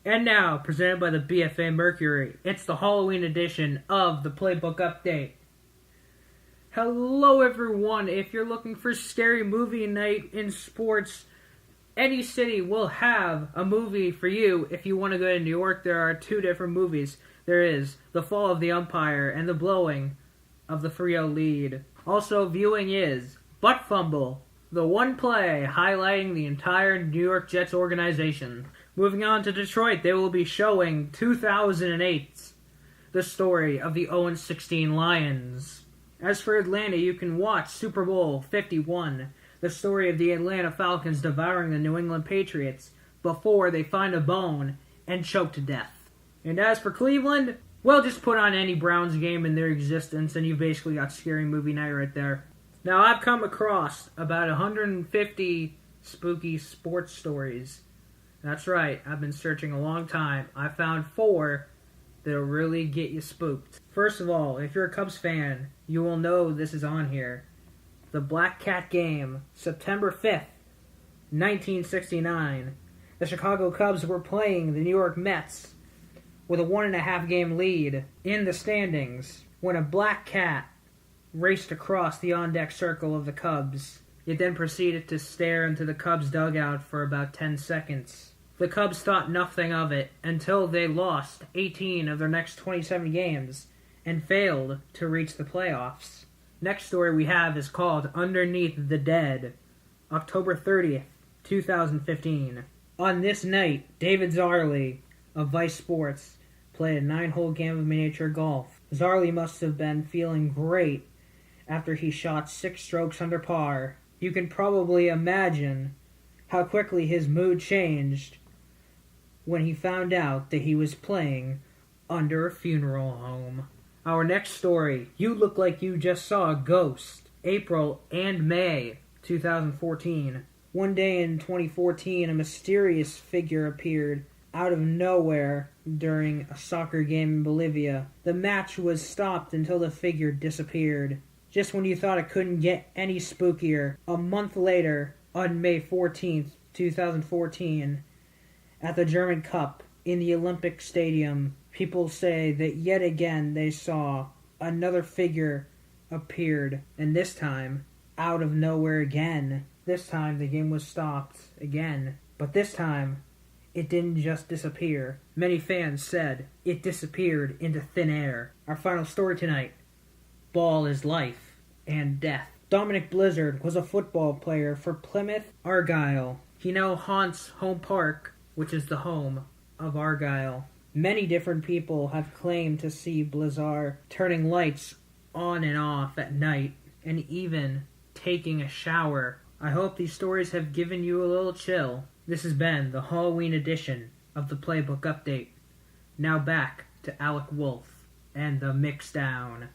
And now, presented by the BFA Mercury, it's the Halloween edition of the Playbook Update. Hello everyone, if you're looking for scary movie night in sports, any city will have a movie for you. If you want to go to New York, there are two different movies. There is The Fall of the Umpire and The Blowing of the Frio lead. Also viewing is Butt Fumble, the one play highlighting the entire New York Jets organization. Moving on to Detroit, they will be showing 2008's The Story of the 0-16 Lions. As for Atlanta, you can watch Super Bowl 51, the story of the Atlanta Falcons devouring the New England Patriots before they find a bone and choke to death. And as for Cleveland, well, just put on any Browns game in their existence and you've basically got scary movie night right there. Now, I've come across about 150 spooky sports stories. That's right, I've been searching a long time. I found 4 that'll really get you spooked. First of all, if you're a Cubs fan, you will know this is on here. The Black Cat Game, September 5th, 1969. The Chicago Cubs were playing the New York Mets with a 1.5 game lead in the standings when a black cat raced across the on-deck circle of the Cubs. It then proceeded to stare into the Cubs dugout for about 10 seconds. The Cubs thought nothing of it until they lost 18 of their next 27 games and failed to reach the playoffs. Next story we have is called Underneath the Dead, October 30th, 2015. On this night, David Zarley of Vice Sports played a 9-hole game of miniature golf. Zarley must have been feeling great after he shot 6 strokes under par. You can probably imagine how quickly his mood changed when he found out that he was playing under a funeral home. Our next story, you look like you just saw a ghost. April and May 2014. One day in 2014, a mysterious figure appeared out of nowhere during a soccer game in Bolivia. The match was stopped until the figure disappeared. Just when you thought it couldn't get any spookier, a month later, on May 14th, 2014, at the German Cup in the Olympic Stadium, people say that yet again they saw another figure appeared, and this time, out of nowhere again. This time the game was stopped again, but this time, it didn't just disappear. Many fans said it disappeared into thin air. Our final story tonight, Ball is Life and Death. Dominic Blizzard was a football player for Plymouth Argyle. He now haunts Home Park, which is the home of Argyle. Many different people have claimed to see Blizzard turning lights on and off at night, and even taking a shower. I hope these stories have given you a little chill. This has been the Halloween edition of the Playbook Update. Now back to Alec Wolf and the Mixdown.